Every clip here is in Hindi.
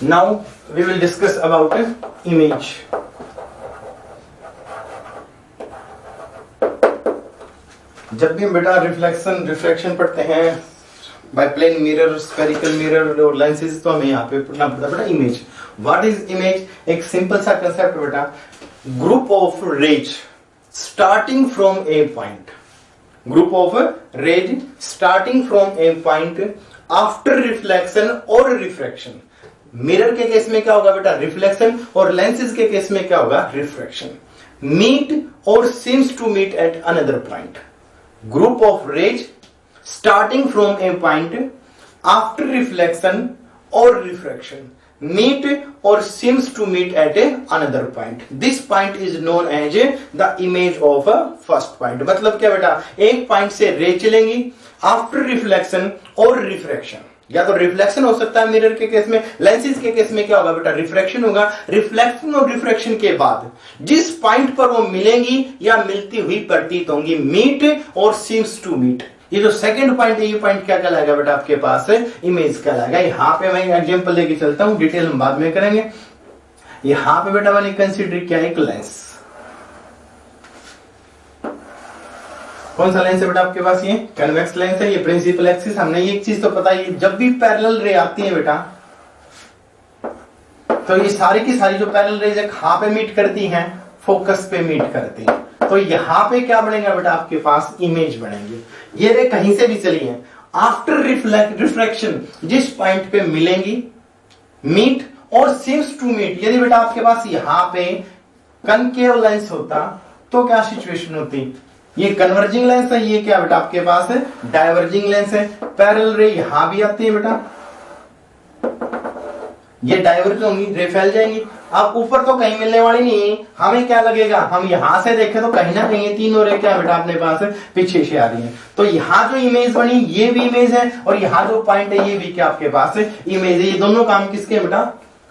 Now we will discuss about image. जब भी हम बेटा रिफ्लेक्शन पढ़ते हैं by plane mirror, spherical mirror और लेंसेज, तो हमें यहाँ पे पढ़ना पड़ता है बेटा इमेज। What is image? एक सिंपल सा कंसेप्ट बेटा, group of rays starting from a point, group of rays starting from a point after reflection और रिफ्रैक्शन। मिरर के केस में क्या होगा बेटा? रिफ्लेक्शन, और लेंसेज के केस में क्या होगा? रिफ्रैक्शन। मीट और seems to meet at another point, group of rays starting from a point after reflection or refraction meet or seems to meet at another point. This point is known as the image of a first point. मतलब क्या बेटा? एक पॉइंट से रे चलेंगी आफ्टर रिफ्लेक्शन और रिफ्रैक्शन, या तो रिफ्लेक्शन हो सकता है मिरर के केस में, लेंसेज के केस में क्या होगा बेटा? रिफ्रैक्शन होगा। रिफ्लेक्शन और रिफ्रैक्शन के बाद जिस पॉइंट पर वो मिलेंगी या मिलती हुई प्रतीत होंगी, मीट और सीम्स टू मीट, ये जो सेकंड पॉइंट है, ये पॉइंट क्या कहलाएगा बेटा? आपके पास इमेज कहलाएगा। यहां पे मैं एग्जांपल लेके चलता हूं, डिटेल हम बाद में करेंगे। यहां पे बेटा मैंने कंसीडर किया एक लेंस। कौन सा लेंस है बेटा आपके पास? ये कन्वेक्स लेंस है, ये प्रिंसिपल एक्सिस। हमने एक चीज तो पता है, जब भी पैरेलल रे आती है बेटा, तो ये सारी की सारी जो पैरेलल रेज कहां पे मीट करती हैं? फोकस पे मीट करती है। तो यहां पे क्या बनेगा बेटा? आपके पास इमेज बनेंगे। ये रे कहीं से भी चली है, आफ्टर रिफ्रैक्शन जिस पॉइंट पे मिलेंगी, मीट और सीम्स टू मीट। यदि बेटा आपके पास यहां पे कनकेव लेंस होता तो क्या सिचुएशन होती? ये कन्वर्जिंग लेंस है, ये क्या बेटा आपके पास है? डाइवर्जिंग लेंस है। पैरेलल रे यहां भी आती है बेटा, ये डाइवर्ज होंगी, रे फैल जाएंगी। अब ऊपर तो कहीं मिलने वाली नहीं है, हमें क्या लगेगा? हम यहां से देखें तो कहीं ना कहीं ये तीनों रे क्या बेटा अपने पास पीछे से आ रही है। तो यहां जो इमेज बनी ये भी इमेज है, और यहां जो पॉइंट है ये भी क्या आपके पास इमेज है। ये दोनों काम किसके बेटा?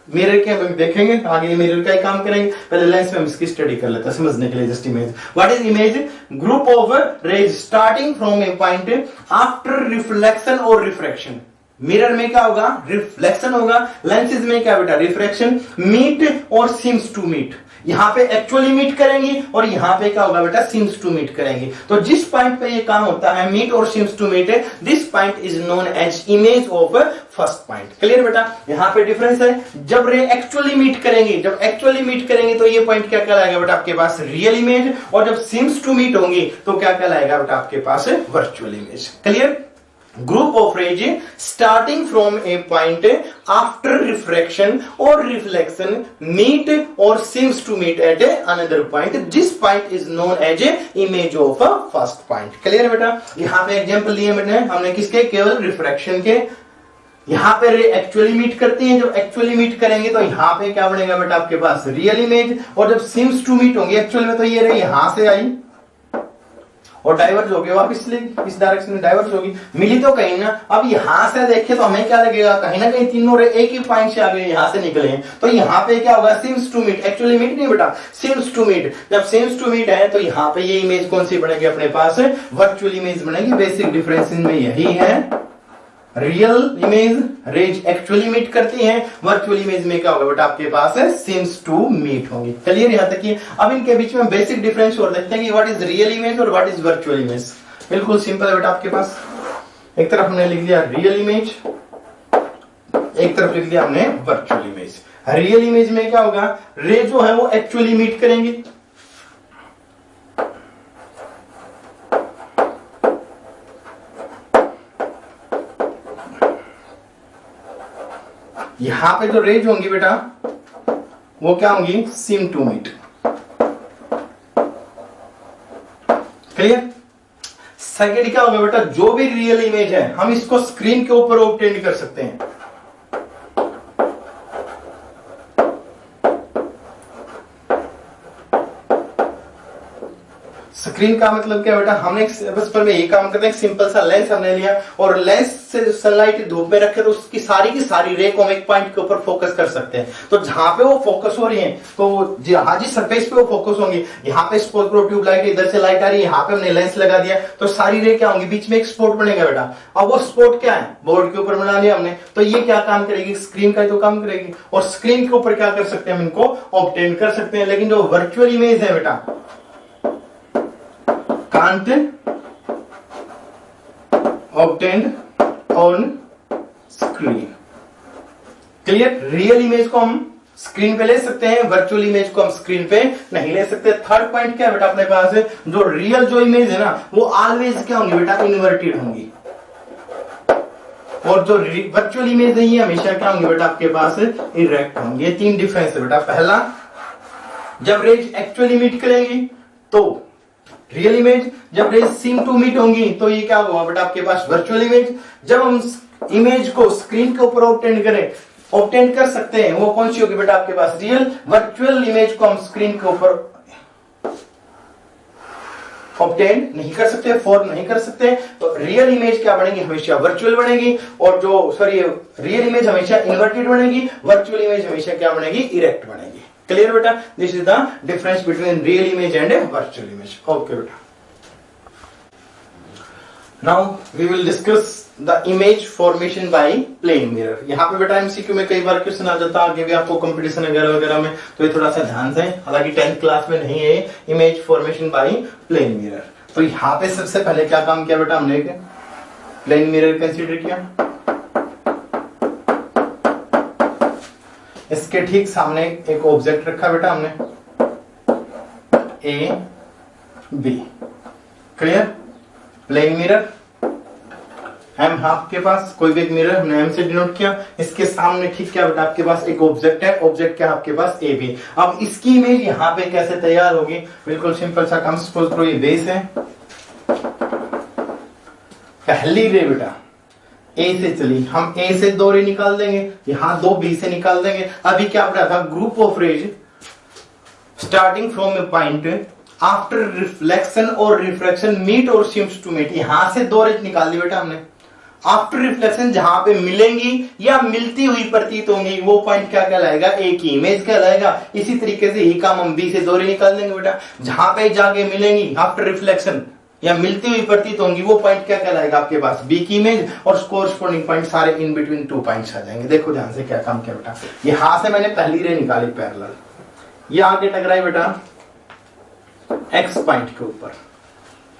मिरर के। हम देखेंगे आगे मिरर का ही काम करेंगे, पहले लेंस में हम इसकी स्टडी कर लेते हैं समझने के लिए। Just image, what is image? Group of rays starting from a point after reflection और रिफ्रैक्शन। मिरर में क्या होगा? रिफ्लेक्शन होगा। लेंसेज में क्या बेटा? रिफ्रैक्शन। मीट और सीम्स टू मीट, यहां पे एक्चुअली मीट करेंगी और यहां पे क्या होगा बेटा? सीम्स टू मीट करेंगी। तो जिस पॉइंट पे ये काम होता है, मीट और seems to meet, this point is known as image of first point. Clear बेटा? यहां पे डिफरेंस है, जब रे एक्चुअली मीट करेंगी, जब एक्चुअली मीट करेंगे तो ये पॉइंट क्या कहलाएगा बेटा? आपके पास रियल इमेज, और जब सीम्स टू मीट होंगी तो क्या कहलाएगा बेटा? आपके पास virtual image. Clear? Group of rays starting from a point after refraction or reflection meet or seems to meet at another point. This point is known as a image of a first point. Clear बेटा? यहाँ पे एग्जांपल लिए मैंने, हमने किसके? केवल रिफ्रैक्शन के। यहाँ पे रे एक्चुअली मीट करती हैं, जब एक्चुअली मीट करेंगे तो यहाँ पे क्या बनेगा बेटा? आपके पास रियल इमेज, और जब सीम्स टू मीट होंगी एक्चुअल में तो ये रे यहां से आई और डाइवर्ज हो गई, वापस इस डायरेक्शन में डाइवर्ज होगी, मिली तो कहीं ना। अब यहां से देखें तो हमें क्या लगेगा? कहीं ना कहीं तीनों रे एक ही पॉइंट से आ गए, यहां से निकले हैं। तो यहां पे क्या होगा? Seems to meet. Actually meet नहीं बेटा, सीम्स टू मीट। जब सीम्स टू मीट है तो यहां पे ये इमेज कौन सी बनेगी? अपने पास वर्चुअल इमेज बनेगी। बेसिक डिफरेंस इनमें यही है। Real image rays actually meet करती हैं, वर्चुअल इमेज में क्या होगा बेटा? आपके पास है सीम्स टू मीट होगी। क्लियर यहां तक? अब इनके बीच में बेसिक डिफरेंस और देखते हैं कि व्हाट इज रियल इमेज और व्हाट इज वर्चुअल इमेज। बिल्कुल सिंपल है बेटा। आपके पास एक तरफ हमने लिख दिया रियल इमेज, एक तरफ लिख दिया हमने वर्चुअल इमेज। रियल इमेज में क्या होगा? रे जो है वो एक्चुअली मीट करेंगी, यहां पे जो रेज होंगी बेटा वो क्या होंगी? Seem to meet. Clear? Second क्या होगा बेटा? जो भी रियल इमेज है हम इसको स्क्रीन के ऊपर ऑब्टेन कर सकते हैं। स्क्रीन का मतलब क्या बेटा, हमने बस पर में ये काम करते हैं, सिंपल सा लेंस हमने लिया और लेंस से सनलाइट धूप में रखे तो उसकी की सारी रे को हम एक पॉइंट के ऊपर फोकस कर सकते हैं। तो जहां पे वो फोकस हो रही है तो जहां जिस सरफेस पे वो फोकस होंगी, यहाँ पे स्पॉट ट्यूब लाइट, इधर से लाइट आ रही है, यहाँ पे हमने लेंस लगा दिया तो सारी रे क्या होंगी, बीच में एक स्पॉट बनेगा बेटा। अब वो स्पॉट क्या है, बोर्ड के ऊपर बना लिया हमने, तो ये क्या काम करेगी, स्क्रीन का तो काम करेगी। और स्क्रीन के ऊपर क्या कर सकते हैं, हम इनको ऑब्टेन कर सकते हैं। लेकिन जो वर्चुअल इमेज है बेटा, can't obtain on screen. Clear. Real image को हम स्क्रीन पे ले सकते हैं, वर्चुअल इमेज को हम स्क्रीन पे नहीं ले सकते। थर्ड पॉइंट क्या है बेटा अपने पास है, जो रियल जो इमेज है ना वो ऑलवेज क्या होंगी बेटा, इन्वर्टेड होंगी। और जो वर्चुअल इमेज है ये हमेशा क्या होंगी बेटा आपके पास इरेक्ट होंगी। ये तीन डिफरेंस है बेटा। पहला, जब रेज एक्चुअली मीट करेंगी तो रियल इमेज, जब रेज सीम टू मीट होंगी तो ये क्या होगा बेटा आपके पास वर्चुअल इमेज। जब हम इमेज को स्क्रीन के ऊपर ऑब्टेन कर सकते हैं वो कौन सी होगी बेटा आपके पास रियल। वर्चुअल इमेज को हम स्क्रीन के ऊपर ऑब्टेन नहीं कर सकते, फॉर्म नहीं कर सकते, तो रियल इमेज क्या बनेगी, हमेशा वर्चुअल बनेगी। और जो रियल इमेज हमेशा इन्वर्टेड बनेगी, वर्चुअल इमेज हमेशा क्या बनेगी, इरेक्ट बनेगी। क्लियर बेटा, this is the difference between real image and virtual image. Okay बेटा, now we will discuss the image formation by plane mirror. यहाँ पे बेटा एमसीक्यू में कई बार क्वेश्चन आ जाता है, आगे भी आपको कंपटीशन वगैरह वगैरह में, तो ये थोड़ा सा ध्यान से, हालांकि 10th क्लास में नहीं है image formation by plane mirror. तो यहाँ पे सबसे पहले क्या काम किया बेटा हमने, प्लेन मिरर कंसीडर किया, इसके ठीक सामने एक ऑब्जेक्ट रखा बेटा हमने A B. Clear. Plane mirror M आपके पास, कोई भी एक मिरर हमने एम से डिनोट किया, इसके सामने ठीक क्या बेटा आपके पास एक ऑब्जेक्ट है, ऑब्जेक्ट क्या आपके पास ए बी। अब इसकी इमेज यहाँ पे कैसे तैयार होगी, बिल्कुल सिंपल सा काम। सपोज करो ये बेस है, पहली रे बेटा ए से चली, हम ए से 2 रे निकाल देंगे, यहाँ 2 बी से निकाल देंगे। अभी क्या पढ़ा था, group of rays starting from a point after reflection और रिफ्रैक्शन मीट और सीम्स टू मीट। यहां से 2 रेज निकाल दी बेटा हमने। आफ्टर रिफ्लेक्शन जहां पे मिलेंगी या मिलती हुई प्रतीत होंगी वो पॉइंट क्या कहलाएगा, ए की इमेज कहलाएगा। इसी तरीके से ही काम हम बी से 2 रे निकाल देंगे बेटा, जहां पे जाके मिलेंगी आफ्टर रिफ्लेक्शन या मिलती हुई प्रतीत होंगी वो पॉइंट क्या कहलाएगा आपके पास, बी की इमेज। और कोरस्पोंडिंग पॉइंट सारे इन बिटवीन 2 पॉइंट्स आ जाएंगे। देखो ध्यान से क्या काम किया बेटा, यहां से मैंने पहली रे निकाली पैरेलल, ये आगे टकराई बेटा एक्स पॉइंट के ऊपर।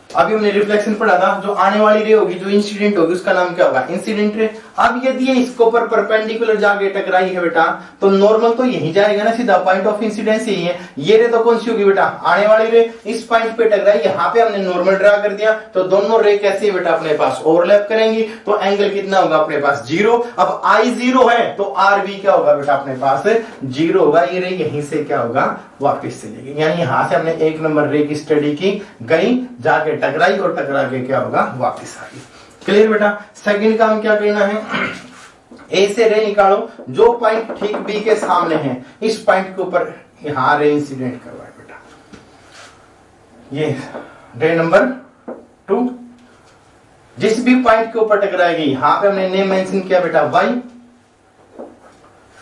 अभी हमने रिफ्लेक्शन पढ़ा था, जो आने वाली रे होगी, जो इंसिडेंट होगी, उसका नाम क्या होगा, इंसिडेंट रे। अब यदि ये इसके ऊपर परपेंडिकुलर जाके टकराई है बेटा, तो नॉर्मल तो यही जाएगा ना सीधा, पॉइंट ऑफ इंसिडेंस यही है। ये रे तो कौन सी होगी बेटा, आने वाली रे। इस पॉइंट पे टकराई, यहाँ पे हमने नॉर्मल ड्रा कर दिया, तो दोनों रे कैसे बेटा अपने पास ओवरलैप करेंगी, तो एंगल कितना होगा अपने पास 0। अब आई 0 है तो आर बी क्या होगा बेटा अपने पास 0 होगा। ये रे यहीं से क्या होगा, वापिस चलेगी। यानी यहां से हमने 1 नंबर रे की स्टडी की, गई जाके टकराई और टकरा के क्या होगा, वापिस आ गई। क्लियर बेटा। सेकंड काम क्या करना है, ए से रे निकालो, जो पॉइंट ठीक बी के सामने है, इस पॉइंट के ऊपर यहां रे इंसिडेंट करवाए बेटा। ये रे नंबर 2 जिस भी पॉइंट के ऊपर टकराएगी, यहां पे हमने नेम मेंशन किया बेटा वाई।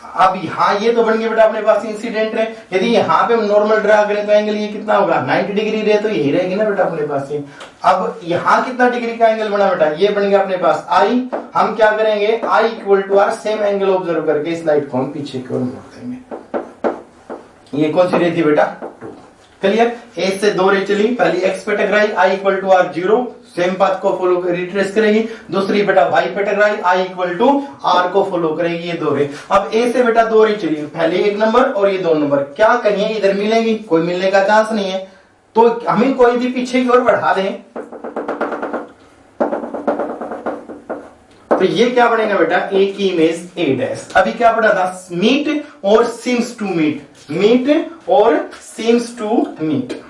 अब यहां ये तो बन गया बेटा अपने पास इंसिडेंट है। यदि यहां पे हम नॉर्मल ड्रा करें तो एंगल ये कितना होगा, 90 डिग्री रे, तो यही रहेगी ना बेटा अपने पास ये। अब यहां कितना डिग्री का एंगल बना बेटा, ये बन गया अपने पास आई। हम क्या करेंगे, i equal to r, same angle observe करके इस लाइट को हम पीछे की ओर मोड़ देंगे। ये कौन सी रे थी बेटा, 2। क्लियर। ए से 2 रे चली, पहली एक्स पे टकराई, i equal to r 0, same path को फॉलो रिट्रेस करेगी। दूसरी बेटा वाई पे टकराई, आई इक्वल टू आर को फॉलो करेगी, ये 2 रे। अब ए से बेटा 2 रे चली, पहले 1 नंबर और ये 2 नंबर, क्या कहिए इधर मिलेंगी, कोई मिलने का चांस नहीं है, तो हमें कोई भी पीछे की ओर बढ़ा दें तो ये क्या बनेगा बेटा, ए की इमेज ए डैश। अभी क्या पढ़ा था, मीट और सीम्स टू मीट, मीट और सीम्स टू मीट।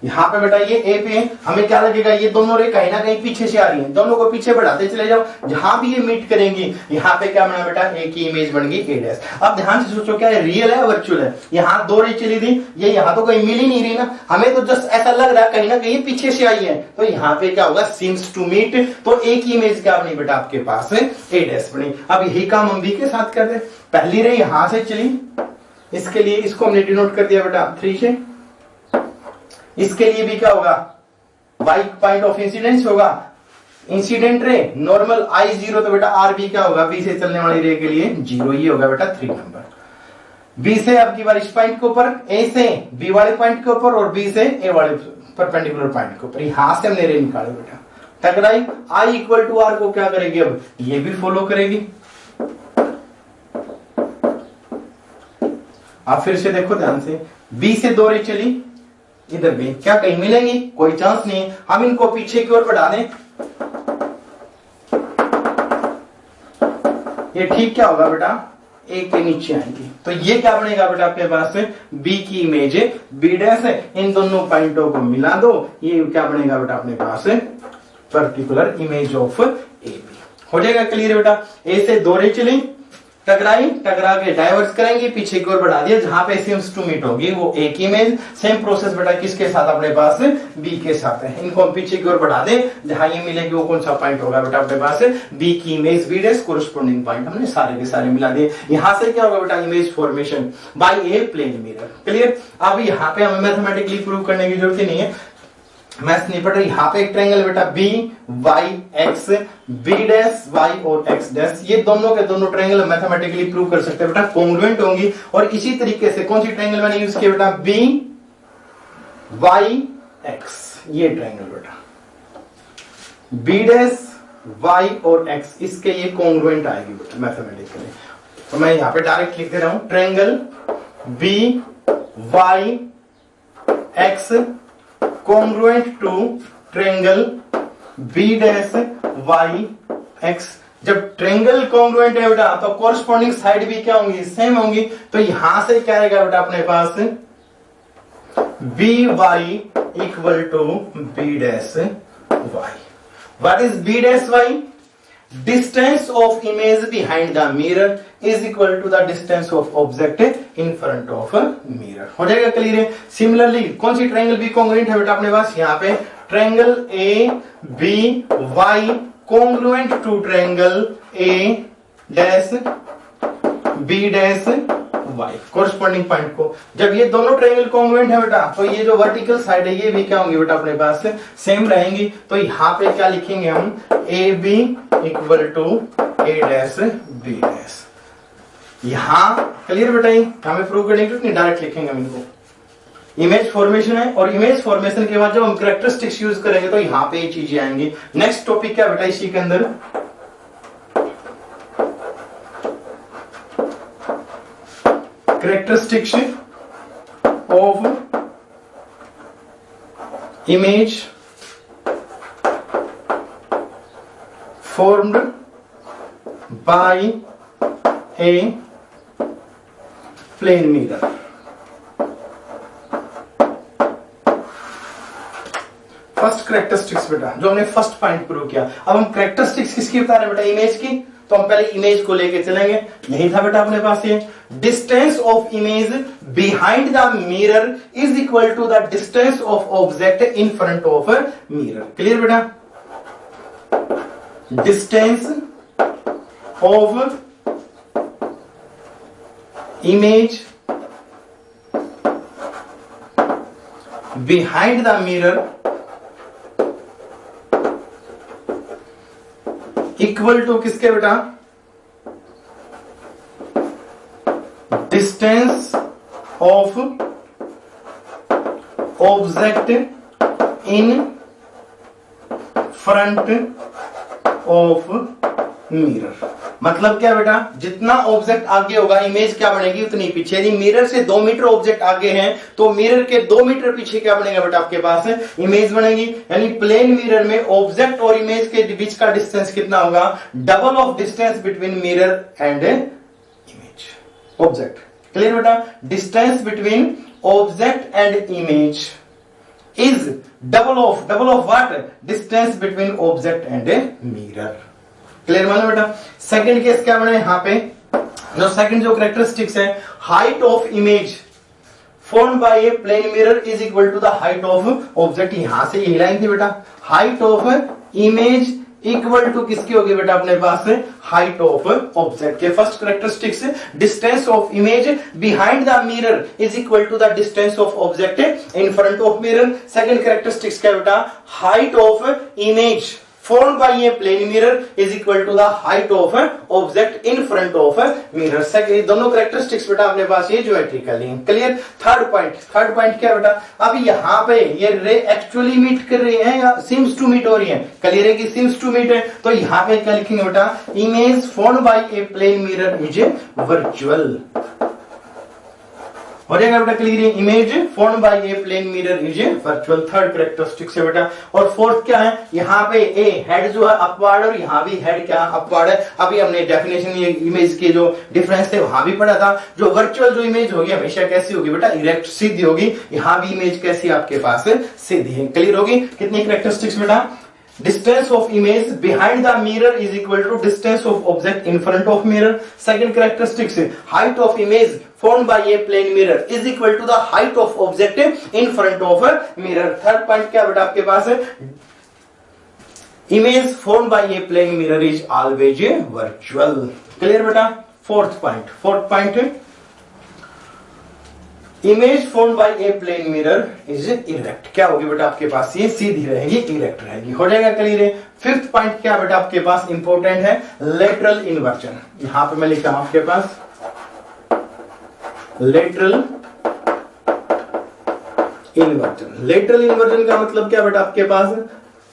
यहाँ पे बेटा ये ए पे हमें क्या लगेगा, ये दोनों रे कहीं ना कहीं पीछे से आ रही हैं, दोनों को पीछे बढ़ाते चले जाओ, जहां भी ये मीट करेंगी यहाँ पे क्या बना बेटा, ए की इमेज बन गई ए डैश। अब ध्यान से सोचो क्या है, रियल है वर्चुअल है, यहाँ दो रे चली थी, ये यहाँ तो कहीं मिल ही नहीं रही ना, हमें तो जस्ट ऐसा लग रहा है कहीं ना कहीं पीछे से आई है, तो यहाँ पे क्या होगा, सीम्स टू मीट, तो ए की इमेज क्या बनी बेटा आपके पास ए डैश बनी। अब यही काम हम बी के साथ कर रहे, पहली रे यहां से चली, इसके लिए इसको हमने डिनोट कर दिया बेटा 3 से, इसके लिए भी क्या होगा, y पॉइंट ऑफ इंसिडेंस होगा, इंसिडेंट रे नॉर्मल आई 0, तो बेटा आर बी क्या होगा, बी से चलने वाली रे के लिए 0, ये होगा बेटा 3 नंबर। बी से अब की बार इस पॉइंट के ऊपर, ए से बी वाले पॉइंट के ऊपर और बी से ए वाले परपेंडिकुलर पॉइंट के ऊपर, यहां से हमने रे निकाले बेटा, टकराई, आई इक्वल टू आर को क्या करेगी, अब ये भी फॉलो करेगी। आप फिर से देखो ध्यान से, बी से 2 रे चली, इधर भी क्या कहीं मिलेंगी, कोई चांस नहीं है, हम इनको पीछे की ओर बढ़ा दें, ये ठीक क्या होगा बेटा, ए के नीचे आएंगी, तो ये क्या बनेगा बेटा आपके पास बी की इमेज बी डैश है, इन दोनों पॉइंटों को मिला दो, ये क्या बनेगा बेटा अपने पास particular image of A B. हो जाएगा क्लियर बेटा, ए से 2 रे चली, टकराई, टकरा के डाइवर्स करेंगे, पीछे की ओर बढ़ा दिया, जहां पे सीम्स टू मीट होगी वो ए की इमेज, सेम प्रोसेस बेटा किसके साथ अपने पास बी के साथ है, इनको हम पीछे की ओर बढ़ा दें, जहां ये मिलेगी वो कौन सा पॉइंट होगा बेटा अपने पास बी की इमेज बी डैश, कोरिस्पोंडिंग पॉइंट हमने सारे के सारे मिला दिए। यहां से क्या होगा बेटा, image formation by a plane mirror. Clear, अब यहां पे हमें मैथमेटिकली प्रूव करने की जरूरत ही नहीं है, मैथ्स नहीं पढ़ रही, यहाँ पे एक ट्रायंगल बेटा B Y X, B dash Y और एक्स डैश, ये दोनों के दोनों ट्रायंगल मैथमेटिकली प्रूव कर सकते हैं बेटा, कॉन्ग्रुएंट होंगी। और इसी तरीके से कौन सी ट्रायंगल मैंने यूज किया बेटा, बी वाई एक्स, ये ट्रायंगल बेटा बी डैश वाई और एक्स, इसके ये कॉन्ग्रुएंट आएगी बेटा मैथमेटिकली, तो मैं यहाँ पे डायरेक्ट लिख दे रहा हूं, triangle B Y X congruent to triangle b dash y x। जब ट्रायंगल कॉन्ग्रुएंट है बेटा तो कॉरस्पॉन्डिंग साइड भी क्या होंगी, सेम होंगी, तो यहां से क्या आएगा बेटा अपने पास B Y equal to B dash Y. What is B dash Y, distance of image behind the mirror is equal to the distance of object in front of mirror. हो जाएगा क्लियर है। सिमिलरली कौन सी ट्रायंगल बी कॉन्ग्रुएंट है बेटा अपने पास, यहाँ पे triangle A B Y congruent to triangle A dash B dash Y, corresponding point को, जब ये दोनों ट्रायंगल कॉन्ग्रुएंट है बेटा तो ये जो वर्टिकल साइड है ये भी क्या होंगी बेटा अपने पास सेम रहेंगी, तो यहाँ पे क्या लिखेंगे हम, A B equal to A dash B dash. यहां क्लियर बेटा, हमें प्रूव करने की नहीं, डायरेक्ट लिखेंगे हम इनको। इमेज फॉर्मेशन है और इमेज फॉर्मेशन के बाद जब हम कैरेक्टरिस्टिक्स यूज करेंगे तो यहां पे ये चीजें आएंगी। नेक्स्ट टॉपिक क्या बेटा इसी के अंदर, characteristics of image formed by a plane mirror। First characteristics बेटा जो हमने फर्स्ट पॉइंट प्रूव किया, अब हम कैरेक्टरिस्टिक्स किसकी बता रहे हैं बेटा, इमेज की, तो हम पहले इमेज को लेके चलेंगे। यही था बेटा अपने पास ये, distance of image behind the mirror is equal to the distance of object in front of mirror. Clear बेटा, distance of image behind the mirror equal to किसके बेटा, distance of object in front of mirror. मतलब क्या बेटा, जितना ऑब्जेक्ट आगे होगा इमेज क्या बनेगी उतनी पीछे। यदि मिरर से 2 मीटर ऑब्जेक्ट आगे है तो मिरर के 2 मीटर पीछे क्या बनेगा बेटा आपके पास इमेज बनेगी। यानी प्लेन मिरर में ऑब्जेक्ट और इमेज के बीच का डिस्टेंस कितना होगा, double of distance between mirror and image object. Clear बेटा, distance between object and image is double of what, distance between object and a mirror. Clear मालूम बेटा। सेकंड केस क्या बने यहाँ पे, जो सेकंड जो कैरेक्टरिस्टिक्स है, height of image formed by a plane mirror is equal to the height of object। यहां से यही लाइन थी बेटा, height of image equal to किसकी होगी बेटा अपने पास, हाइट ऑफ ऑब्जेक्ट के। First characteristics, distance of image behind the mirror is equal to the distance of object in front of mirror. Second characteristics क्या बेटा, height of image formed by a plane mirror is equal to the height of object in front of mirror। Second दोनों कैरेक्टरिस्टिक्स बेटा अपने पास ये ज्योमेट्रिकली हैं। क्लियर। थर्ड पॉइंट क्या बेटा, अब यहाँ पे ये रे एक्चुअली मीट कर रही है या सीम्स टू मीट हो रही है, क्लियर है कि सीम्स टू मीट है, तो यहाँ पे क्या लिखेंगे बेटा, image formed by a plane mirror is virtual. हो जाएगा बेटा clear, image formed by a plane mirror is virtual. Third characteristic से बेटा। और फोर्थ क्या है, यहाँ पे ए हेड जो है अपवर्ड और यहाँ भी हेड क्या अपवर्ड है। अभी हमने डेफिनेशन ये इमेज के जो डिफरेंस थे वहां भी पढ़ा था। जो वर्चुअल जो इमेज होगी हमेशा कैसी होगी बेटा, इरेक्ट सीधी होगी। यहाँ भी इमेज कैसी आपके पास सीधी है। क्लियर होगी। कितनी कैरेक्टरिस्टिक्स बेटा, distance of image behind the mirror is equal to distance of object in front of mirror। second characteristics, height of image formed by a plane mirror is equal to the height of object in front of mirror। third point क्या बेटा आपके पास है, image formed by a plane mirror is always virtual। clear बेटा। fourth point image formed by a plane mirror is erect. क्या होगी बेटा आपके पास, ये सीधी रहेगी, इरेक्ट रहेगी। हो जाएगा क्लियर है। फिफ्थ पॉइंट क्या बेटा आपके पास इंपॉर्टेंट है, लेटरल इन्वर्जन। यहां पे मैं लिखा हूं आपके पास लेटरल इन्वर्जन। लेटरल इन्वर्जन का मतलब क्या बेटा आपके पास,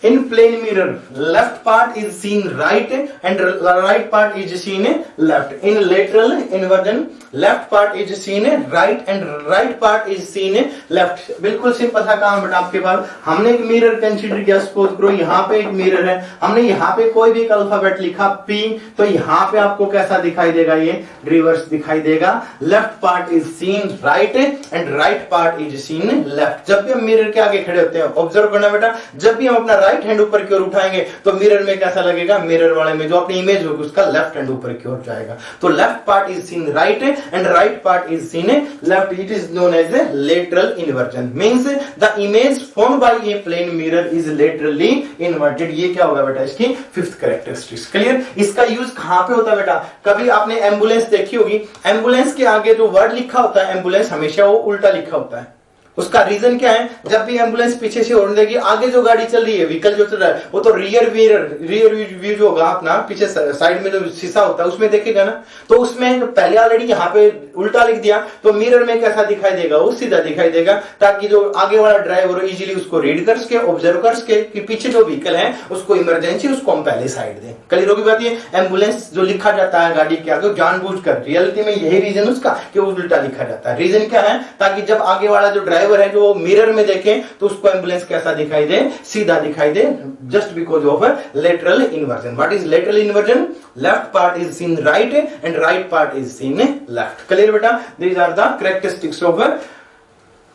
in plane mirror left part is seen right and right part is seen left। in lateral inversion left part is seen right and right part is seen left। बिल्कुल सिंपल सा काम बेटा आपके पास। हमने एक मिरर कंसीडर किया, सपोज करो यहाँ पे एक मिरर है, हमने यहाँ पे कोई भी एक अल्फाबेट लिखा P, तो यहाँ पे आपको कैसा दिखाई देगा, ये रिवर्स दिखाई देगा। Left part is seen right and right part is seen left. जब भी हम मिरर के आगे खड़े होते हैं, ऑब्जर्व करना बेटा, जब भी हम अपना राइट हैंड ऊपर की ओर उठाएंगे तो मिरर में कैसा लगेगा, मिरर वाले में जो अपनी इमेज होगी उसका लेफ्ट हैंड ऊपर की ओर जाएगा। तो left part is seen right and right part is seen left. It is known as a lateral inversion. Means the image formed by a plane mirror is laterally inverted. ये क्या होगा बेटा इसकी फिफ्थ कैरेक्टरिस्टिक्स। क्लियर। इसका यूज कहां पे होता है बेटा, कभी आपने एम्बुलेंस देखी होगी, एम्बुलेंस के आगे जो वर्ड लिखा होता है एम्बुलेंस, हमेशा वो उल्टा लिखा होता है। उसका रीजन क्या है, जब भी एम्बुलेंस पीछे से हॉर्न देगी, आगे जो गाड़ी चल रही है, व्हीकल जो चल रहा है, वो तो रियर व्यू जो होगा अपना पीछे साइड में जो शीशा होता है उसमें देखेगा ना, तो उसमें पहले ऑलरेडी यहाँ पे उल्टा लिख दिया, तो मिरर में कैसा दिखाई देगा, वो सीधा दिखाई देगा, ताकि जो आगे वाला ड्राइवर इजीली उसको रीड कर सके, ऑब्जर्व कर सके कि पीछे जो व्हीकल है उसको इमरजेंसी, उसको हम पहले साइड दें। क्लियर होगी बात। ये एम्बुलेंस जो लिखा जाता है गाड़ी के आगे जानबूझकर, रियलिटी में यही रीजन उसका कि वो उल्टा लिखा जाता है। रीजन क्या है, ताकि जब आगे वाला जो ड्राइवर है जो मिरर में देखे तो उसको एम्बुलेंस कैसा दिखाई दे, सीधा दिखाई दे, just because of lateral inversion. What is lateral inversion, left part is seen right and right part is seen left. Clear बेटा। These are the characteristics of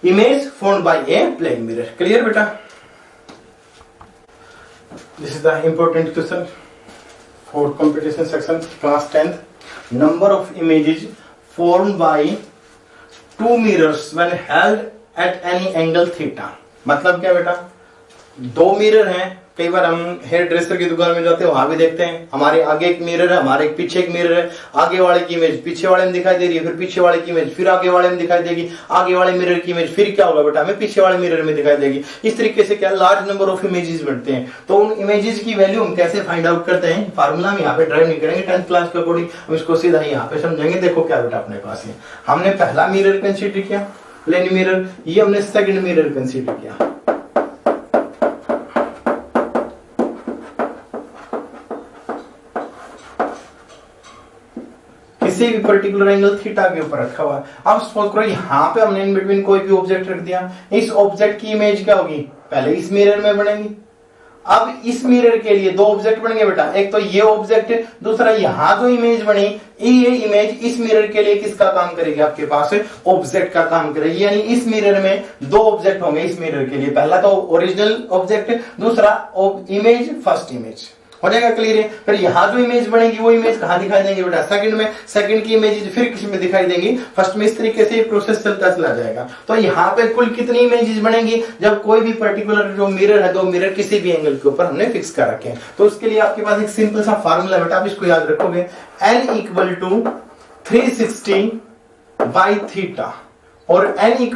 image formed by a plane mirror. Clear बेटा। This is the important question for competition section class 10th। Number of images formed by two mirrors when held at any angle theta. मतलब क्या बेटा, दो मिरर हैं, कई बार हम हेयर ड्रेसर की दुकान में जाते हैं, वहां भी देखते हैं, हमारे आगे एक मिरर है, हमारे पीछे एक मिरर है, आगे वाले की इमेज पीछे वाले में दिखाई दे रही है, फिर पीछे वाले की इमेज फिर आगे वाले में दिखाई देगी, आगे वाले मिरर की इमेज फिर क्या होगा बेटा, हमें पीछे वाले मिरर में दिखाई देगी। इस तरीके से क्या लार्ज नंबर ऑफ इमेजेस बनते हैं। तो उन इमेजेस की वैल्यू हम कैसे फाइंड आउट करते हैं, फार्मूला हम यहाँ पे ड्राइव नहीं करेंगे 10th क्लास के अकॉर्डिंग, हम इसको सीधा यहाँ पे समझेंगे। देखो क्या बेटा अपने पास है, हमने पहला मिरर कंसीडर किया प्लेन मिरर, ये हमने सेकंड मिरर कंसीडर किया। किसी भी पर्टिकुलर एंगल थीटा के ऊपर रखा हुआ है। अब सपोज करो यहाँ पे हमने इन बिटवीन कोई भी ऑब्जेक्ट रख दिया, इस ऑब्जेक्ट की इमेज क्या होगी, पहले इस मिरर में बनेगी अब इस मिरर के लिए दो ऑब्जेक्ट बन गए बेटा, एक तो ये ऑब्जेक्ट, दूसरा यहां जो इमेज बनी, ये इमेज इस मिरर के लिए किसका काम करेगी, आपके पास ऑब्जेक्ट का काम करेगी। यानी इस मिरर में दो ऑब्जेक्ट होंगे इस मिरर के लिए, पहला तो ओरिजिनल ऑब्जेक्ट, दूसरा इमेज, फर्स्ट इमेज। हो जाएगा क्लियर है। फिर यहां जो इमेज बनेगी वो इमेज कहां दिखाई देंगे बेटा, सेकंड में। सेकंड की इमेज फिर किस में दिखाई देंगी, फर्स्ट में। इस तरीके से ये प्रोसेस चलता चला जाएगा। तो यहाँ पे कुल कितनी इमेजेस बनेंगी, जब कोई भी पर्टिकुलर जो मिरर है, दो मिरर किसी भी एंगल के ऊपर हमने फिक्स कर रखे हैं। तो उसके लिए आपके पास एक सिंपल सा फार्मूला बेटा, आप इसको याद रखोगे, n = 360 बाई थीटा, और n =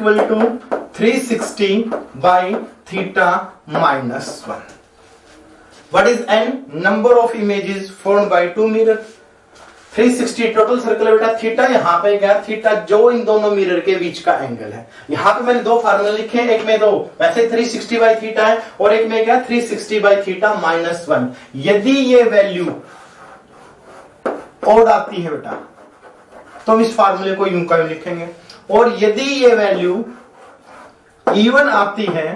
360 by theta -1। What is n? Number of images formed by two mirror। 360 total circle बेटा, थीटा यहाँ पे क्या, थीटा जो इन दोनों मिरर के बीच का एंगल है। यहाँ पे मैंने दो फार्मूला लिखे हैं, एक में तो वैसे 360 बाई थीटा है, और एक में क्या 360 बाई थीटा -1। यदि ये वैल्यू ओड आती है बेटा, तो हम इस फार्मूले को यूं का यूं लिखेंगे, और यदि ये वैल्यू इवन आती है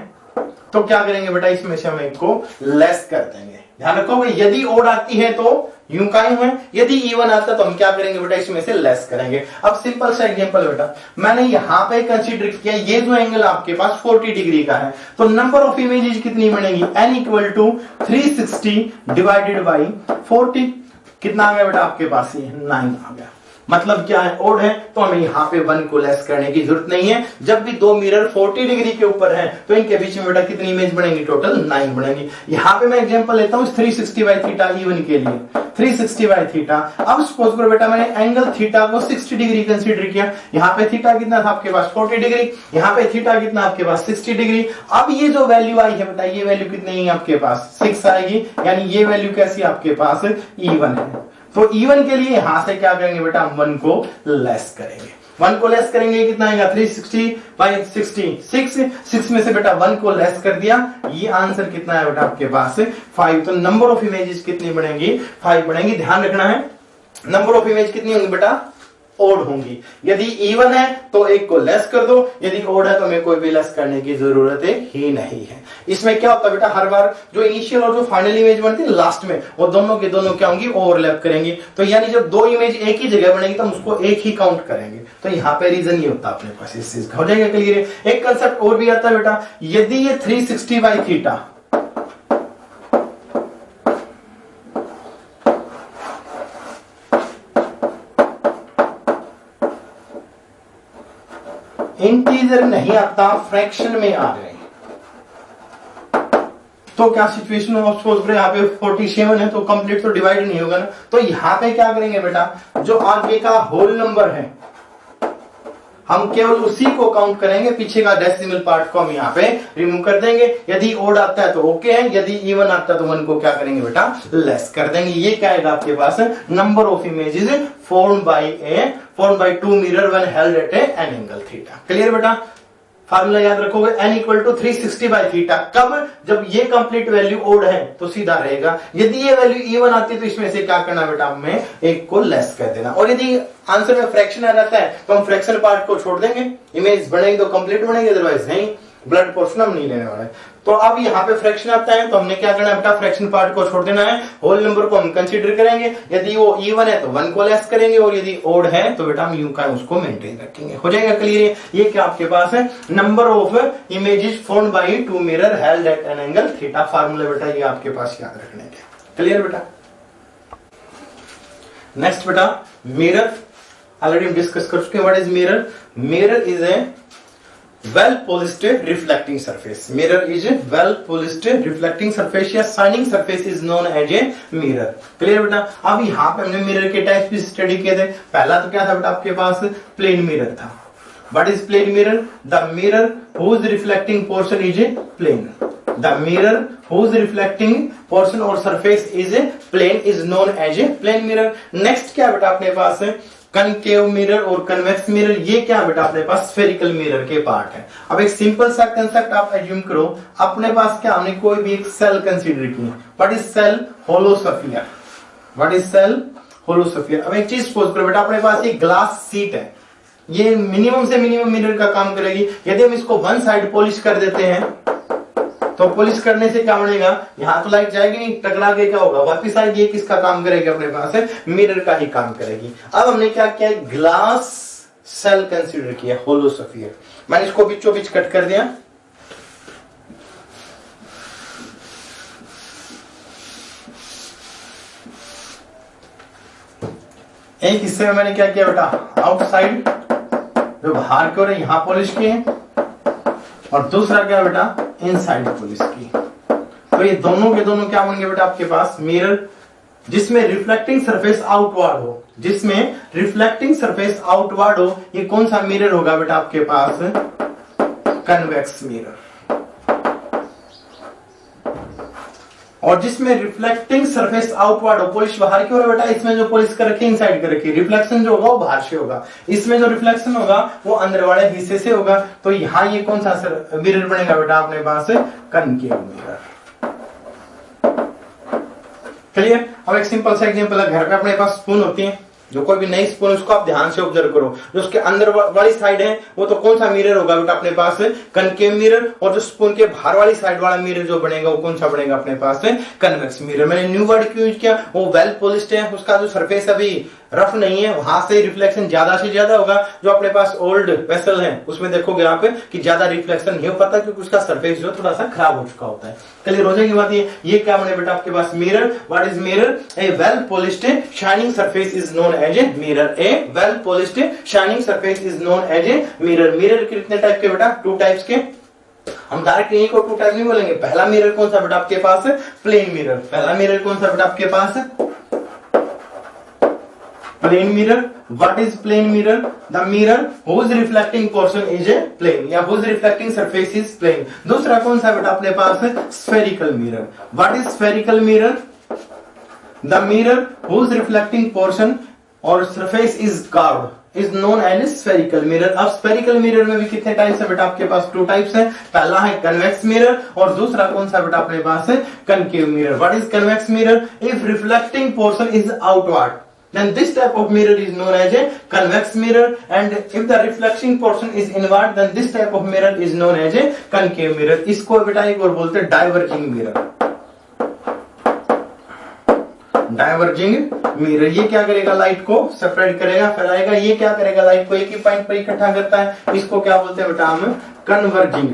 तो क्या करेंगे बेटा, इसमें से हम एक को लेस कर देंगे। ध्यान रखोगे, यदि ओड आती है तो यूं का यूं है, यदि इवन आता है तो हम क्या करेंगे बेटा, इसमें से लेस करेंगे। अब सिंपल सा एग्जांपल बेटा, मैंने यहां पे कंसीडर किया, ये जो एंगल आपके पास 40 डिग्री का है, तो नंबर ऑफ इमेजेस कितनी बनेगी, n = 360 डिवाइडेड बाई 40। कितना आ गया बेटा आपके पास, ये 9 आ गया। मतलब क्या है, ओड है, तो हमें यहाँ पे 1 को लेस करने की जरूरत नहीं है। जब भी दो मिरर 40 डिग्री के ऊपर हैं, तो इनके बीच में बेटा कितनी इमेज बनेंगी, टोटल 9 बनेंगी। यहाँ पे मैं एग्जांपल लेता हूँ 360 बाई थीटा इवन के लिए, 360 बाई थीटा। अब सपोज करो बेटा मैंने एंगल थीटा को 60 डिग्री कंसीडर किया, यहाँ पे थीटा कितना था आपके पास 40 डिग्री, यहाँ पे थीटा कितना आपके पास 60 डिग्री। अब ये जो वैल्यू आई है बेटा, ये वैल्यू कितनी है आपके पास 6 आएगी, यानी ये वैल्यू कैसी आपके पास इवन है। तो इवन के लिए यहां से क्या करेंगे बेटा, 1 को लेस करेंगे। 1 को लेस करेंगे, कितना आएगा 360 बाई 60, 6 में से बेटा 1 को लेस कर दिया, ये आंसर कितना है बेटा आपके पास 5। तो नंबर ऑफ इमेजेस कितनी बनेंगी, 5 बनेंगी। ध्यान रखना है, नंबर ऑफ इमेज कितनी होंगी बेटा, ओड होंगी। यदि इवन है तो एक को लेस कर दो, यदि ओड है तो हमें कोई भी लेस करने की जरूरत ही नहीं है। इसमें क्या होता है बेटा, हर बार जो इनिशियल और जो फाइनल इमेज बनती है लास्ट में, वो दोनों के दोनों क्या होंगी, ओवरलैप करेंगी। तो यानी जब दो इमेज एक ही जगह बनेगी तो हम उसको एक ही काउंट करेंगे। तो यहाँ पे रीजन ये होता है अपने पास, इस चीज का हो जाएगा क्लियर। एक कंसेप्ट और भी आता है बेटा, यदि ये 360 बाई थीटा इंटीजर नहीं आता, फ्रैक्शन में आ जाए, तो क्या सिचुएशन हो, सपोज यहाँ पे 47 है तो कंप्लीट तो डिवाइड नहीं होगा ना। तो यहाँ पे क्या करेंगे बेटा, जो आगे का होल नंबर है हम केवल उसी को काउंट करेंगे, पीछे का डेसिमल पार्ट को हम यहाँ पे रिमूव कर देंगे। यदि ओड आता है तो ओके है, यदि इवन आता है तो 1 को क्या करेंगे बेटा, लेस कर देंगे। ये क्या आएगा आपके पास, number of images formed by two mirror when held at an angle theta। Clear बेटा, फार्मूला याद रखोगे, n = 360 बाई थीटा। कब, जब ये कंप्लीट वैल्यू ओड है तो सीधा रहेगा, यदि ये वैल्यू इवन आती है तो इसमें से क्या करना बेटा, हमें एक को लेस कर देना। और यदि आंसर में फ्रैक्शन आ जाता है तो हम फ्रैक्शन पार्ट को छोड़ देंगे, इमेज बनेगी तो कंप्लीट बनेगी, अदरवाइज नहीं, ब्लड पोर्शन हम नहीं लेने वाले। तो अब यहाँ पे फ्रैक्शन आता है तो हमने क्या करना है बेटा, फ्रैक्शन पार्ट को छोड़ देना है, होल नंबर को हम कंसीडर करेंगे। यदि वो इवन है तो 1 को लेस करेंगे, और यदि ओड है तो बेटा हम यूं का उसको मेंटेन रखेंगे। हो जाएगा क्लियर। ये क्या आपके पास है, number of images formed by to mirror held at an angle theta. Formula बेटा ये आपके पास याद रखने के। क्लियर बेटा। नेक्स्ट बेटा, मिरर ऑलरेडी हम डिस्कस कर चुके हैं। What is mirror, mirror is a well polished reflecting surface। mirror is a well polished reflecting surface या shining surface is known as a mirror। Clear बेटा। अब यहाँ पे हमने मिरर के टाइप्स भी स्टडी किए थे। पहला तो क्या था बेटा आपके पास, प्लेन मिरर था। What is plane mirror? The mirror whose reflecting portion is a plane। The mirror whose reflecting portion or surface is a plane is known as a plane mirror। Next क्या बेटा अपने पास है, कनकेव मिरर और कन्वेक्स मिरर। ये क्या बेटा अपने पास स्फेरिकल मिरर के पार्ट है। अब एक सिंपल सा कंसेप्ट आप एज्यूम करो, अपने पास क्या, हमने कोई भी एक सेल कंसीडर की। What is shell, hollow sphere. What is shell, hollow sphere. अब एक चीज सपोज करो बेटा, अपने पास एक ग्लास सीट है, ये मिनिमम से मिनिमम मिरर का काम करेगी। यदि हम इसको वन साइड पॉलिश कर देते हैं तो पॉलिश करने से क्या बनेगा, यहाँ तो लाइट जाएगी नहीं, टकरा के क्या होगा, वापिस आएगी, किसका काम करेगी अपने पास है, मिरर का ही काम करेगी। अब हमने क्या किया, ग्लास सेल कंसीडर किया, होलो स्फीयर। मैंने इसको बीचों बीच कट कर दिया। एक हिस्से में मैंने क्या किया बेटा, आउटसाइड जो बाहर की ओर है यहां पॉलिश किए, और दूसरा क्या बेटा, इनसाइड पॉलिश की। तो ये दोनों के दोनों क्या बन गए बेटा आपके पास, मिरर जिसमें रिफ्लेक्टिंग सरफेस आउटवर्ड हो, जिसमें रिफ्लेक्टिंग सरफेस आउटवर्ड हो, ये कौन सा मिरर होगा बेटा आपके पास, कन्वेक्स मिरर। और जिसमें रिफ्लेक्टिंग सरफेस आउटवर्ड हो, पॉलिश बाहर की ओर है बेटा, इसमें जो पॉलिश कर रखी है इनसाइड कर रखी है, रिफ्लेक्शन जो होगा वो बाहर से होगा, इसमें जो रिफ्लेक्शन होगा वो अंदर वाले हिस्से से होगा। तो यहाँ ये कौन सा मिरर बनेगा बेटा अपने पास, कनकेव मिरर। क्लियर। अब एक सिंपल सा एग्जांपल है, घर पे अपने पास स्पून होती है, जो कोई भी नई स्पून उसको आप ध्यान से ऑब्जर्व करो, जो उसके अंदर वाली साइड है वो तो कौन सा मिरर होगा बेटा अपने पास, कनकेव मिरर। और जो स्पून के बाहर वाली साइड वाला मिरर जो बनेगा वो कौन सा बनेगा अपने पास, कन्वेक्स मिरर। मैंने न्यू वर्ड क्यों यूज किया, वो वेल पॉलिश्ड है, उसका जो सरफेस अभी रफ नहीं है, वहां से रिफ्लेक्शन ज्यादा से ज्यादा होगा। जो अपने पास ओल्ड वेसल है उसमें देखोगे आप कि ज्यादा रिफ्लेक्शन नहीं हो पाता, क्योंकि उसका सरफेस जो थोड़ा सा खराब हो चुका होता है। क्लियर हो जाएगी बात। ये क्या बने बेटा आपके पास, mirror. What is mirror, a well polished shining surface is known as a mirror. A well polished shining surface is known as a mirror. Mirror कितने टाइप के बेटा, 2 टाइप्स के। हम डायरेक्ट एक और 2 टाइप नहीं बोलेंगे। पहला मिरर कौन सा बेटा आपके पास है, प्लेन मिरर। पहला मिरर कौन सा बेटा आपके पास है, plane mirror. What is plane mirror? The mirror whose reflecting portion is a plane, या whose reflecting surface is plane। दूसरा कौन सा बेटा अपने पास है, spherical mirror। What is spherical mirror? The mirror whose reflecting portion और surface is curved is known as spherical mirror। अब spherical mirror में भी कितने टाइप्स है बेटा आपके पास, 2 टाइप्स है। पहला है convex mirror और दूसरा कौन सा बेटा अपने पास है, concave mirror। What is convex mirror? If reflecting portion is outward, then this type of mirror is known as a convex mirror, and if the reflection portion is inward, then this type of mirror is known as a concave mirror। इसको बेटा एक और बोलते हैं डाइवर्जिंग मिरर। डाइवर्जिंग मिरर ये क्या करेगा, लाइट को सेपरेट करेगा, फैलाएगा। ये क्या करेगा, लाइट को एक ही पॉइंट पर इकट्ठा करता है। इसको क्या बोलते हैं बेटा हम, कन्वर्जिंग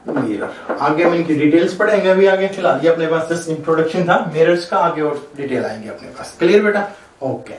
मिरर। आगे हम इनकी डिटेल्स पढ़ेंगे अभी आगे। फिलहाल ये अपने पास जस्ट इंट्रोडक्शन था मिरर्स का, आगे और डिटेल आएंगे अपने पास। क्लियर बेटा, ओके।